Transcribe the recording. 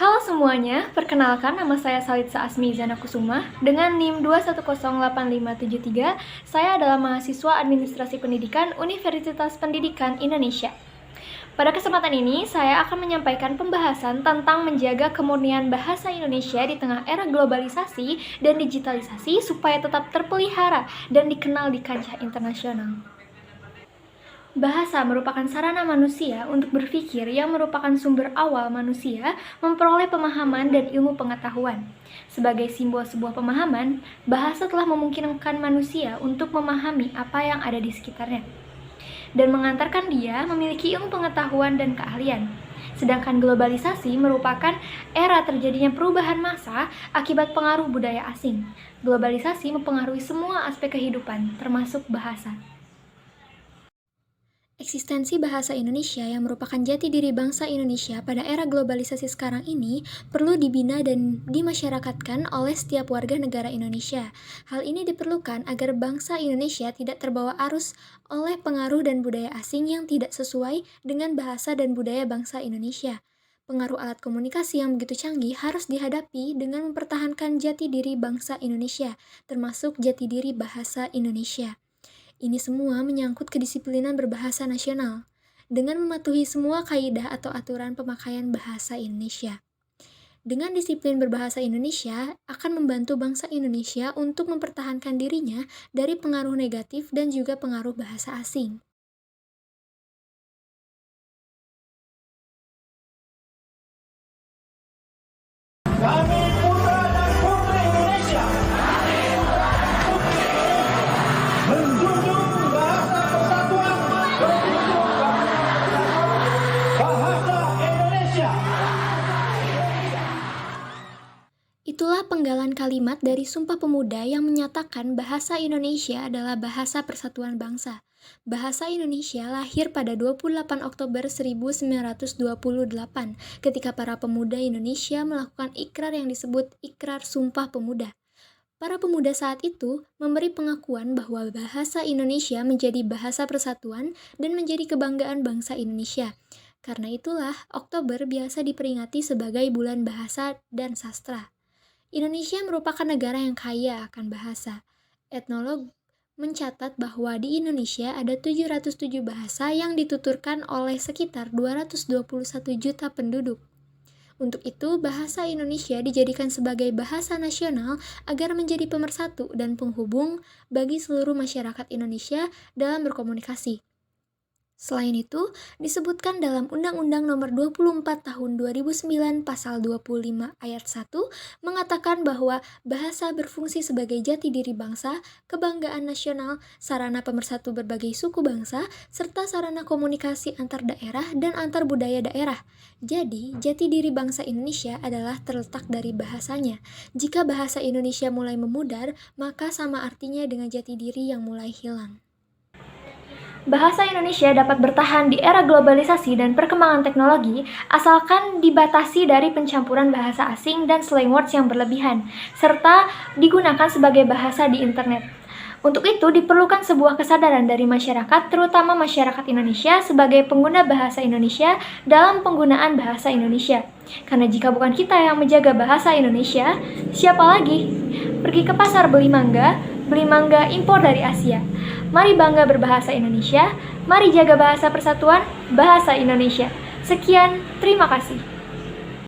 Halo semuanya, perkenalkan nama saya Salitza Asmi Zana Kusuma dengan NIM 2108573. Saya adalah mahasiswa Administrasi Pendidikan Universitas Pendidikan Indonesia. Pada kesempatan ini, saya akan menyampaikan pembahasan tentang menjaga kemurnian bahasa Indonesia di tengah era globalisasi dan digitalisasi supaya tetap terpelihara dan dikenal di kancah internasional. Bahasa merupakan sarana manusia untuk berpikir yang merupakan sumber awal manusia memperoleh pemahaman dan ilmu pengetahuan. Sebagai simbol sebuah pemahaman, bahasa telah memungkinkan manusia untuk memahami apa yang ada di sekitarnya dan mengantarkan dia memiliki ilmu pengetahuan dan keahlian. Sedangkan globalisasi merupakan era terjadinya perubahan massa akibat pengaruh budaya asing. Globalisasi mempengaruhi semua aspek kehidupan, termasuk bahasa. Eksistensi bahasa Indonesia yang merupakan jati diri bangsa Indonesia pada era globalisasi sekarang ini perlu dibina dan dimasyarakatkan oleh setiap warga negara Indonesia. Hal ini diperlukan agar bangsa Indonesia tidak terbawa arus oleh pengaruh dan budaya asing yang tidak sesuai dengan bahasa dan budaya bangsa Indonesia. Pengaruh alat komunikasi yang begitu canggih harus dihadapi dengan mempertahankan jati diri bangsa Indonesia, termasuk jati diri bahasa Indonesia. Ini semua menyangkut kedisiplinan berbahasa nasional, dengan mematuhi semua kaidah atau aturan pemakaian bahasa Indonesia. Dengan disiplin berbahasa Indonesia akan membantu bangsa Indonesia untuk mempertahankan dirinya dari pengaruh negatif dan juga pengaruh bahasa asing. Kami putra dan putri Indonesia menjunjung bahasa persatuan bahasa Indonesia. Itulah penggalan kalimat dari Sumpah Pemuda yang menyatakan bahasa Indonesia adalah bahasa persatuan bangsa. Bahasa Indonesia lahir pada 28 Oktober 1928 ketika para pemuda Indonesia melakukan ikrar yang disebut Ikrar Sumpah Pemuda. Para pemuda saat itu memberi pengakuan bahwa bahasa Indonesia menjadi bahasa persatuan dan menjadi kebanggaan bangsa Indonesia. Karena itulah Oktober biasa diperingati sebagai bulan bahasa dan sastra. Indonesia merupakan negara yang kaya akan bahasa. Etnolog mencatat bahwa di Indonesia ada 707 bahasa yang dituturkan oleh sekitar 221 juta penduduk. Untuk itu, bahasa Indonesia dijadikan sebagai bahasa nasional agar menjadi pemersatu dan penghubung bagi seluruh masyarakat Indonesia dalam berkomunikasi. Selain itu, disebutkan dalam Undang-Undang Nomor 24 Tahun 2009 Pasal 25 Ayat 1 mengatakan bahwa bahasa berfungsi sebagai jati diri bangsa, kebanggaan nasional, sarana pemersatu berbagai suku bangsa, serta sarana komunikasi antar daerah dan antar budaya daerah. Jadi, jati diri bangsa Indonesia adalah terletak dari bahasanya. Jika bahasa Indonesia mulai memudar, maka sama artinya dengan jati diri yang mulai hilang. Bahasa Indonesia dapat bertahan di era globalisasi dan perkembangan teknologi asalkan dibatasi dari pencampuran bahasa asing dan slang words yang berlebihan, serta digunakan sebagai bahasa di internet. Untuk itu diperlukan sebuah kesadaran dari masyarakat, terutama masyarakat Indonesia sebagai pengguna bahasa Indonesia dalam penggunaan bahasa Indonesia. Karena jika bukan kita yang menjaga bahasa Indonesia, siapa lagi? Pergi ke pasar beli mangga impor dari Asia. Mari bangga berbahasa Indonesia, mari jaga bahasa persatuan, bahasa Indonesia. Sekian, terima kasih.